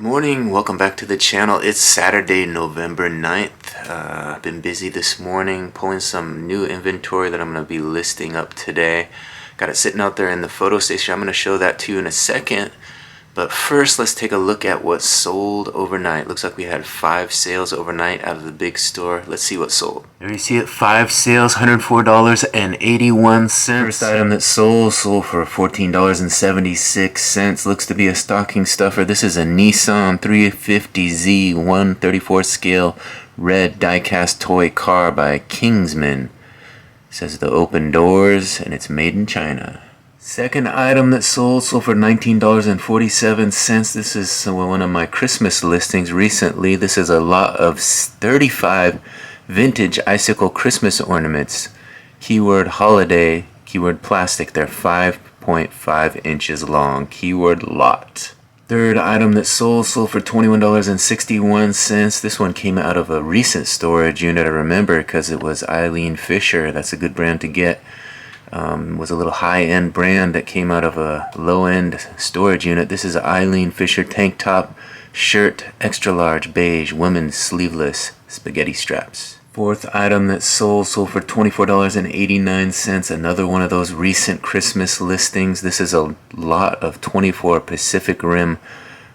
morning, welcome back to the channel. It's Saturday, November 9th. I've been busy this morning pulling some new inventory that I'm going to be listing up today. Got it sitting out there in the photo station. I'm going to show that to you in a second. But first, let's take a look at what sold overnight. Looks like we had 5 sales overnight out of the big store. Let's see what sold. There you see it, 5 sales, $104.81. First item that sold for $14.76. Looks to be a stocking stuffer. This is a Nissan 350Z 134 scale red die-cast toy car by Kingsman. It says the open doors and it's made in China. Second item that sold for $19.47. This is one of my Christmas listings recently. This is a lot of 35 vintage icicle Christmas ornaments. Keyword holiday, keyword plastic. They're 5.5 inches long. Keyword lot. Third item that sold for $21.61. This one came out of a recent storage unit. I remember because it was Eileen Fisher. That's a good brand to get. Was a little high-end brand that came out of a low-end storage unit. This is an Eileen Fisher tank top shirt, extra large beige women's sleeveless spaghetti straps. Fourth item that sold for $24.89. Another one of those recent Christmas listings. This is a lot of 24 Pacific Rim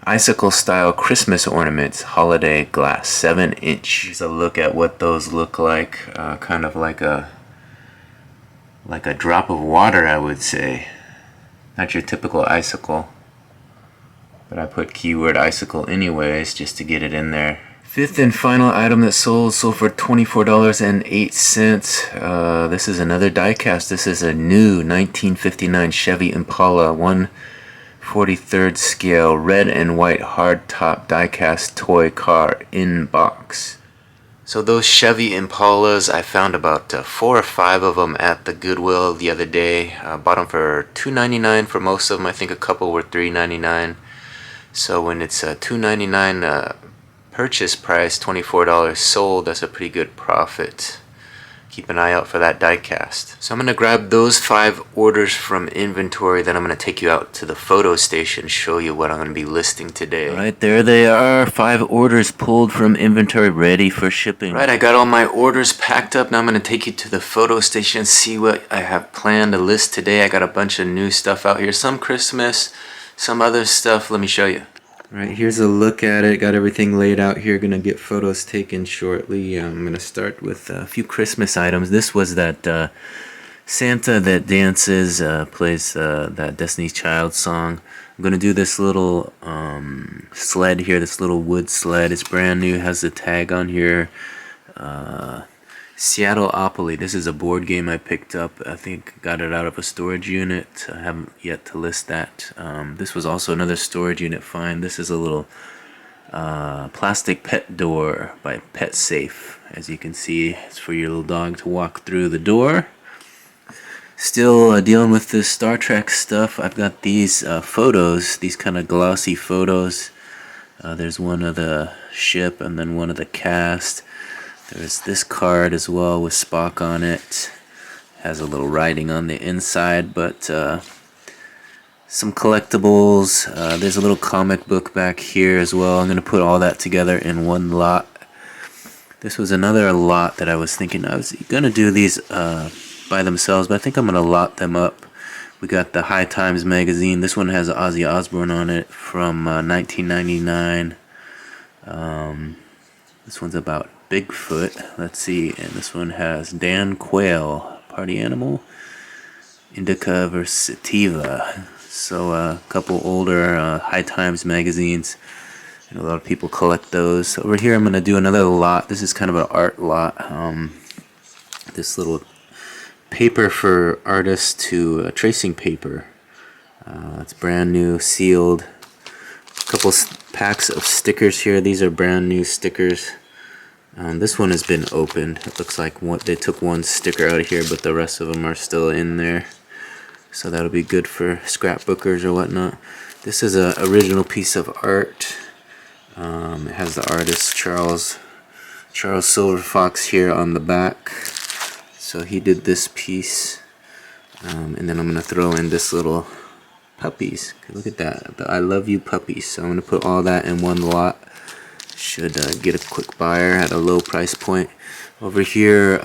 icicle style Christmas ornaments, holiday glass, 7-inch. Here's a look at what those look like. Kind of like a drop of water, I would say. Not your typical icicle, but I put keyword icicle anyways just to get it in there. Fifth and final item that sold for $24.08. This is another diecast. This is a new 1959 Chevy Impala 1/43rd scale red and white hardtop diecast toy car in box. So those Chevy Impalas, I found about 4 or 5 of them at the Goodwill the other day. Bought them for $2.99 for most of them. I think a couple were $3.99. So when it's a $2.99 purchase price, $24 sold, that's a pretty good profit. Keep an eye out for that diecast. So I'm going to grab those 5 orders from inventory, then I'm going to take you out to the photo station, show you what I'm going to be listing today. Alright, there they are, 5 orders pulled from inventory, ready for shipping. Right, I got all my orders packed up. Now I'm going to take you to the photo station, see what I have planned to list today. I got a bunch of new stuff out here, some Christmas, some other stuff. Let me show you. Alright, here's a look at it. Got everything laid out here. Gonna get photos taken shortly. I'm gonna start with a few Christmas items. This was that Santa that dances, plays that Destiny's Child song. I'm gonna do this little sled here, this little wood sled. It's brand new, has the tag on here. Seattleopoly. This is a board game I picked up. I think got it out of a storage unit. I haven't yet to list that. This was also another storage unit find. This is a little plastic pet door by Pet Safe. As you can see, it's for your little dog to walk through the door. Still dealing with this Star Trek stuff. I've got these photos, these kind of glossy photos. There's one of the ship and then one of the cast. There's this card as well with Spock on it. Has a little writing on the inside, but some collectibles. There's a little comic book back here as well. I'm going to put all that together in one lot. This was another lot that I was thinking I was going to do these by themselves, but I think I'm going to lot them up. We got the High Times magazine. This one has Ozzy Osbourne on it from 1999. This one's about Bigfoot. Let's see, and this one has Dan Quayle, party animal, Indica versus Sativa. So a couple older High Times magazines, and a lot of people collect those. Over here I'm going to do another lot. This is kind of an art lot. This little paper for artists to tracing paper. It's brand new, sealed. A couple packs of stickers here. These are brand new stickers. This one has been opened. It looks like they took one sticker out of here, but the rest of them are still in there. So that'll be good for scrapbookers or whatnot. This is an original piece of art. It has the artist Charles Silverfox here on the back. So he did this piece. And then I'm going to throw in this little puppies. Look at that. The I love you puppies. So I'm gonna put all that in one lot. Should get a quick buyer at a low price point. Over here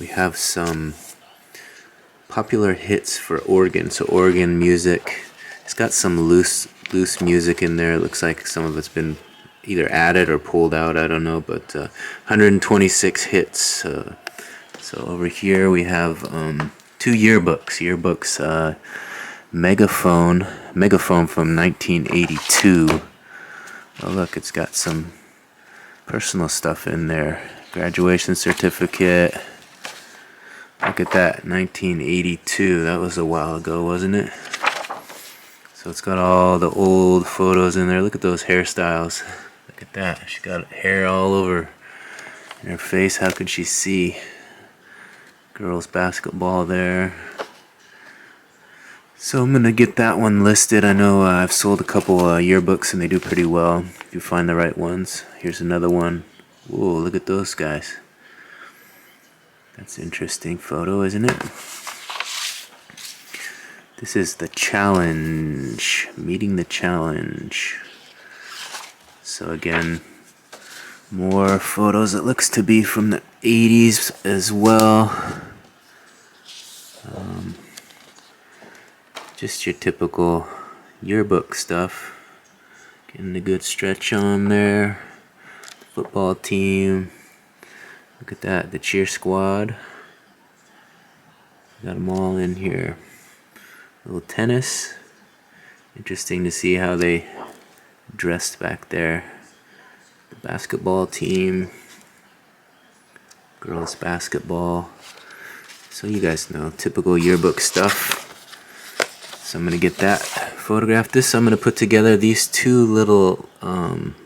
we have some popular hits for organ. So organ music. It's got some loose music in there. It looks like some of it's been either added or pulled out. I don't know, but 126 hits. So over here we have two yearbooks. Megaphone from 1982. Oh look, it's got some personal stuff in there. Graduation certificate. Look at that, 1982. That was a while ago, wasn't it? So it's got all the old photos in there. Look at those hairstyles. Look at that. She got hair all over in her face. How could she see? Girls basketball there. So I'm gonna get that one listed. I know I've sold a couple yearbooks and they do pretty well if you find the right ones. Here's another one. Whoa, look at those guys. That's an interesting photo, isn't it? This is the challenge. Meeting the challenge. So again, more photos. It looks to be from the 80s as well. Just your typical yearbook stuff. Getting a good stretch on there. Football team. Look at that, the cheer squad. Got them all in here. A little tennis. Interesting to see how they dressed back there. The basketball team. Girls basketball. So you guys know, typical yearbook stuff. So I'm going to get that photographed. I'm going to put together these two little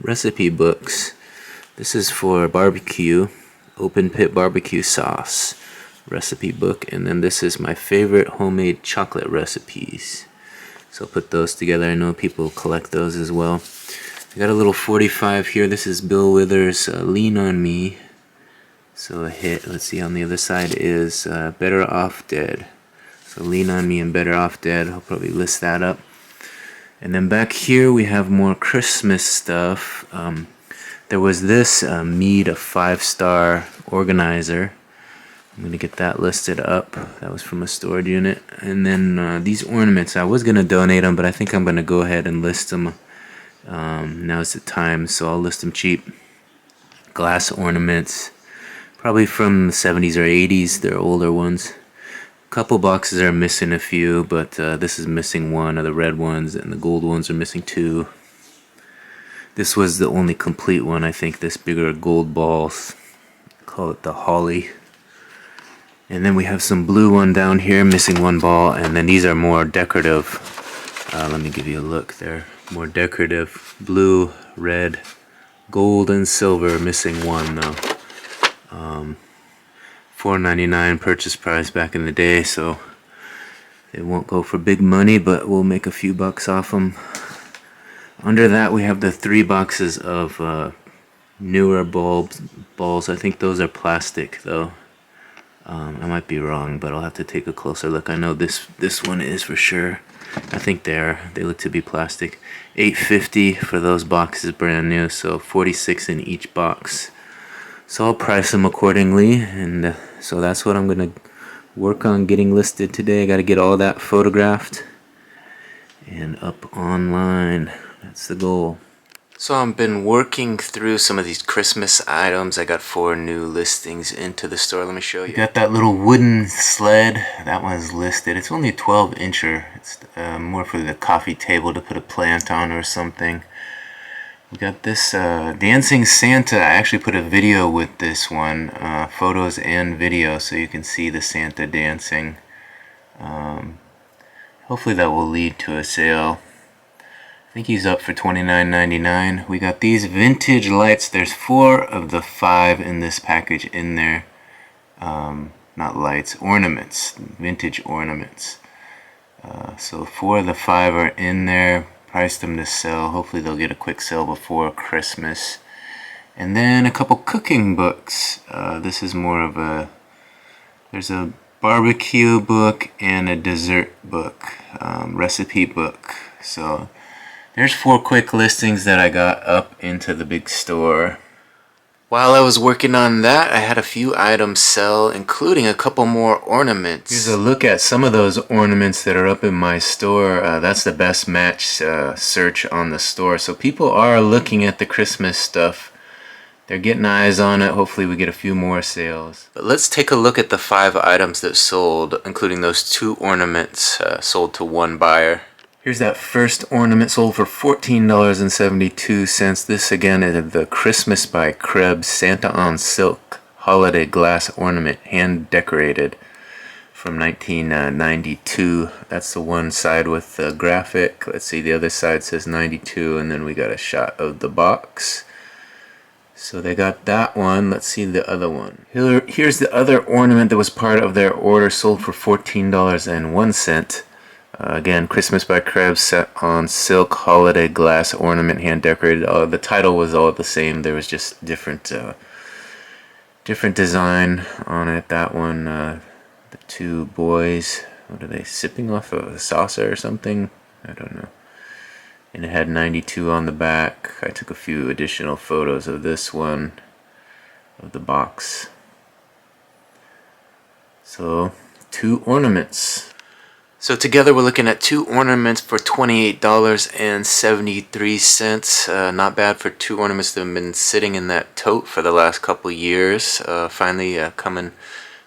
recipe books. This is for barbecue, open pit barbecue sauce recipe book. And then this is my favorite homemade chocolate recipes. So I'll put those together. I know people collect those as well. I got a little 45 here. This is Bill Withers' Lean on Me. So a hit. Let's see, on the other side is Better Off Dead. So Lean on Me and Better Off Dead. I'll probably list that up. And then back here we have more Christmas stuff. There was this Mead, a 5-star organizer. I'm going to get that listed up. That was from a storage unit. And then these ornaments, I was going to donate them, but I think I'm going to go ahead and list them. Now's the time, so I'll list them cheap. Glass ornaments, probably from the 70s or 80s. They're older ones. Couple boxes are missing a few, but this is missing one of the red ones, and the gold ones are missing 2. This was the only complete one, I think. This bigger gold balls, call it the holly. And then we have some blue one down here, missing 1 ball, and then these are more decorative. Let me give you a look there. More decorative, blue, red, gold, and silver, missing 1 though. $4.99 purchase price back in the day, so it won't go for big money, but we'll make a few bucks off them. Under that we have the 3 boxes of newer balls. I think those are plastic though. I might be wrong, but I'll have to take a closer look. I know this one is for sure. I think they look to be plastic. $8.50 for those boxes, brand new, so 46 in each box. So I'll price them accordingly, and so that's what I'm gonna work on getting listed today. I gotta get all that photographed and up online. That's the goal. So I've been working through some of these Christmas items. I got 4 new listings into the store. Let me show you. Got that little wooden sled. That one's listed. It's only a 12-incher. It's more for the coffee table to put a plant on or something. We got this Dancing Santa. I actually put a video with this one, photos and video, so you can see the Santa dancing. Hopefully that will lead to a sale. I think he's up for $29.99. We got these vintage lights. There's 4 of the 5 in this package in there. Not lights, ornaments, vintage ornaments. So 4 of the 5 are in there. Priced them to sell. Hopefully they'll get a quick sale before Christmas. And then a couple cooking books. This is more of a, there's a barbecue book and a dessert book, recipe book. So there's 4 quick listings that I got up into the big store. While I was working on that, I had a few items sell, including a couple more ornaments. Here's a look at some of those ornaments that are up in my store. That's the best match search on the store. So people are looking at the Christmas stuff. They're getting eyes on it. Hopefully we get a few more sales. But let's take a look at the 5 items that sold, including those 2 ornaments sold to one buyer. Here's that first ornament, sold for $14.72. This again is the Christmas by Krebs Santa on Silk Holiday Glass Ornament, hand decorated, from 1992. That's the one side with the graphic. Let's see, the other side says 92, and then we got a shot of the box. So they got that one. Let's see the other one. Here's the other ornament that was part of their order, sold for $14.01. Again, Christmas by Krebs, set on silk holiday glass ornament, hand decorated. The title was all the same. There was just different design on it. That one, the 2 boys, what are they, sipping off of a saucer or something? I don't know. And it had 92 on the back. I took a few additional photos of this one, of the box. So 2 ornaments. So together we're looking at 2 ornaments for $28.73. Not bad for 2 ornaments that have been sitting in that tote for the last couple years. Finally coming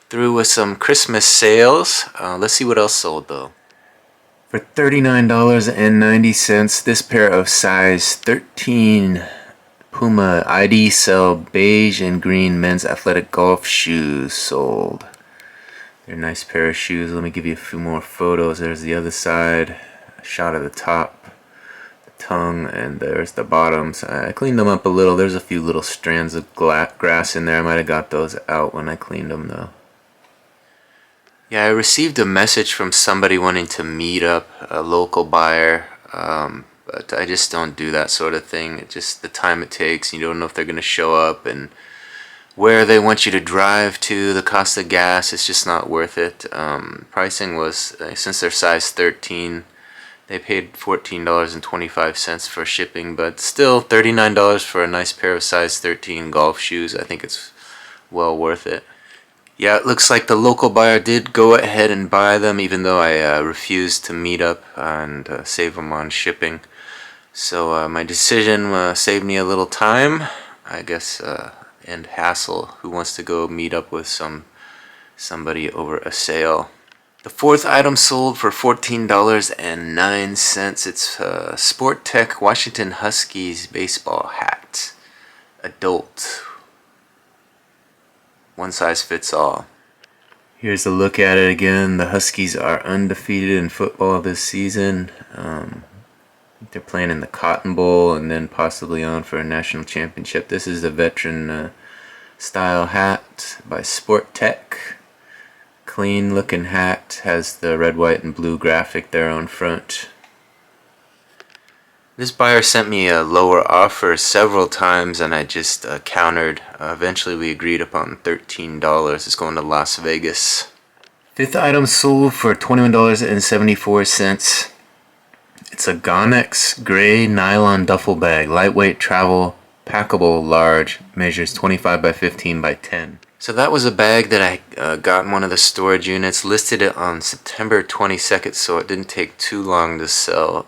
through with some Christmas sales. Let's see what else sold though. For $39.90, this pair of size 13 Puma ID cell beige and green men's athletic golf shoes sold. They're a nice pair of shoes. Let me give you a few more photos. There's the other side, a shot of the top, the tongue, and there's the bottoms. I cleaned them up a little. There's a few little strands of grass in there. I might have got those out when I cleaned them though. Yeah, I received a message from somebody wanting to meet up, a local buyer, but I just don't do that sort of thing. It's just the time it takes. You don't know if they're going to show up, and where they want you to drive to, the cost of gas, it's just not worth it. Pricing was, since they're size 13, they paid $14.25 for shipping, but still $39 for a nice pair of size 13 golf shoes. I think it's well worth it. Yeah, it looks like the local buyer did go ahead and buy them, even though I refused to meet up and save them on shipping. So my decision saved me a little time, I guess, and hassle. Who wants to go meet up with somebody over a sale? The 4th item sold for $14.09. It's Sport Tech Washington Huskies baseball hat, adult. One size fits all. Here's a look at it again. The Huskies are undefeated in football this season. They're playing in the Cotton Bowl and then possibly on for a national championship. This is a veteran style hat by Sport Tech. Clean looking hat. Has the red, white, and blue graphic there on front. This buyer sent me a lower offer several times, and I just countered. Eventually we agreed upon $13. It's going to Las Vegas. 5th item sold for $21.74. It's a Gonex gray nylon duffel bag, lightweight, travel, packable, large, measures 25 by 15 by 10. So that was a bag that I got in one of the storage units, listed it on September 22nd, so it didn't take too long to sell.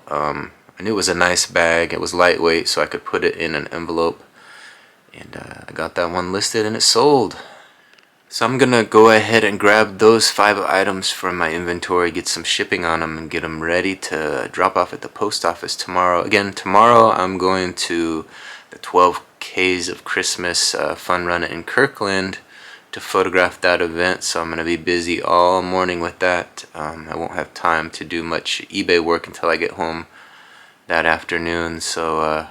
I knew it was a nice bag. It was lightweight, so I could put it in an envelope. And I got that one listed and it sold. So I'm going to go ahead and grab those 5 items from my inventory, get some shipping on them, and get them ready to drop off at the post office tomorrow. Again, tomorrow I'm going to the 12 Ks of Christmas fun run in Kirkland to photograph that event, so I'm going to be busy all morning with that. I won't have time to do much eBay work until I get home that afternoon, so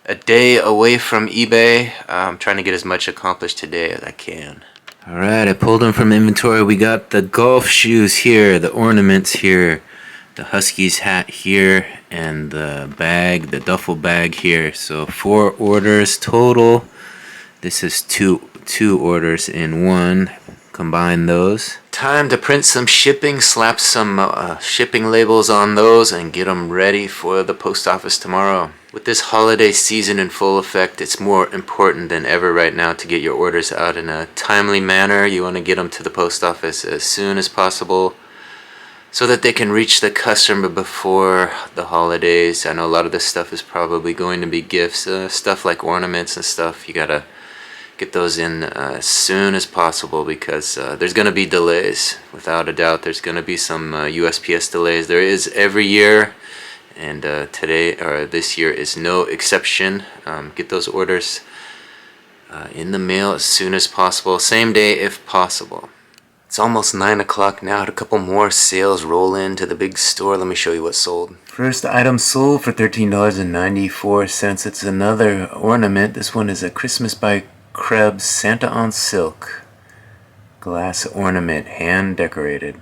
a day away from eBay. I'm trying to get as much accomplished today as I can. Alright, I pulled them from inventory. We got the golf shoes here, the ornaments here, the Huskies hat here, and the bag, the duffel bag here. So 4 orders total. This is two orders in one. Combine those. Time to print some shipping, slap some shipping labels on those, and get them ready for the post office tomorrow. With this holiday season in full effect, it's more important than ever right now to get your orders out in a timely manner. You want to get them to the post office as soon as possible so that they can reach the customer before the holidays. I know a lot of this stuff is probably going to be gifts, stuff like ornaments and stuff. You gotta get those in as soon as possible because there's going to be delays. Without a doubt, there's going to be some USPS delays. There is every year, and this year is no exception. Get those orders in the mail as soon as possible, same day if possible. It's almost 9 o'clock now. Had a couple more sales roll into the big store. Let me show you what sold. First item sold for $13.94. It's another ornament. This one is a Christmas by Krebs Santa on silk. Glass ornament, hand decorated.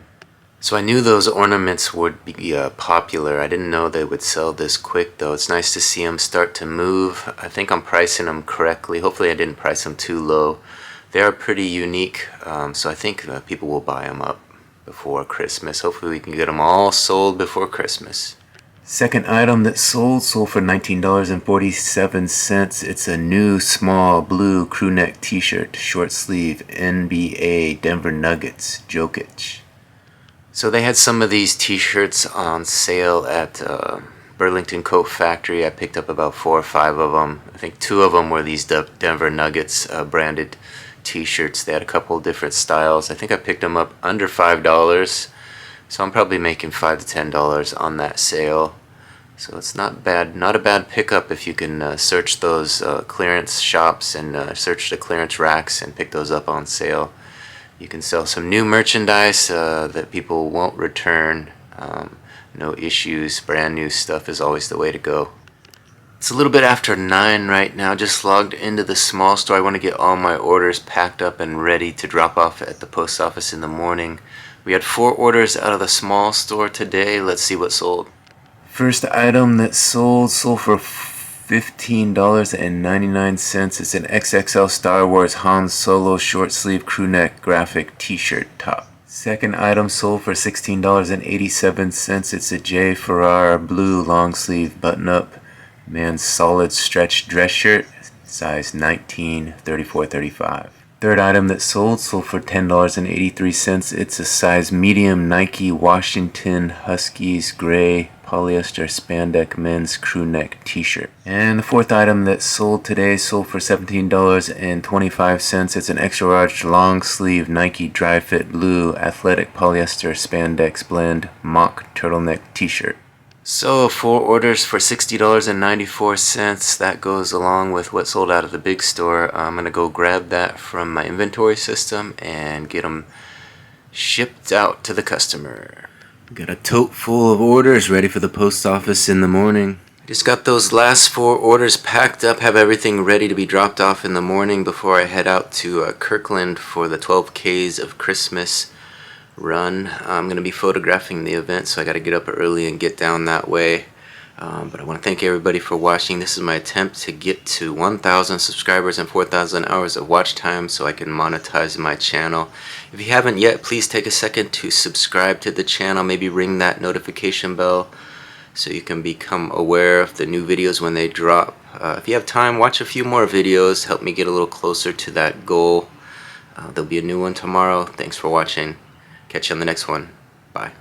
So I knew those ornaments would be popular. I didn't know they would sell this quick though. It's nice to see them start to move. I think I'm pricing them correctly. Hopefully I didn't price them too low. They are pretty unique, so I think people will buy them up before Christmas. Hopefully we can get them all sold before Christmas. Second item that sold for $19.47. It's a new small blue crew neck t-shirt, short sleeve, NBA Denver Nuggets, Jokic. So they had some of these t-shirts on sale at Burlington Coat Factory. I picked up about 4 or 5 of them. I think 2 of them were these Denver Nuggets branded t-shirts. They had a couple different styles. I think I picked them up under $5, so I'm probably making $5 to $10 on that sale. So it's not bad, not a bad pickup if you can search those clearance shops and search the clearance racks and pick those up on sale. You can sell some new merchandise that people won't return. No issues. Brand new stuff is always the way to go. It's a little bit after 9 right now. Just logged into the small store. I want to get all my orders packed up and ready to drop off at the post office in the morning. We had 4 orders out of the small store today. Let's see what sold. First item that sold for $15.99. It's an XXL Star Wars Han Solo short sleeve crew neck graphic t-shirt top. Second item sold for $16.87. It's a J. Ferrara blue long sleeve button up men's solid stretch dress shirt, size 19, 34-35. Third item that sold for $10.83. It's a size medium Nike Washington Huskies gray polyester spandex men's crew neck t-shirt. And the fourth item that sold today sold for $17.25. It's an extra large long sleeve Nike dry fit blue athletic polyester spandex blend mock turtleneck t-shirt. So 4 orders for $60.94. That goes along with what sold out of the big store. I'm going to go grab that from my inventory system and get them shipped out to the customer. Got a tote full of orders ready for the post office in the morning. Just got those last 4 orders packed up, have everything ready to be dropped off in the morning before I head out to Kirkland for the 12 Ks of Christmas run. I'm going to be photographing the event, so I got to get up early and get down that way. But I want to thank everybody for watching. This is my attempt to get to 1,000 subscribers and 4,000 hours of watch time so I can monetize my channel. If you haven't yet, please take a second to subscribe to the channel. Maybe ring that notification bell so you can become aware of the new videos when they drop. If you have time, watch a few more videos. Help me get a little closer to that goal. There'll be a new one tomorrow. Thanks for watching. Catch you on the next one. Bye.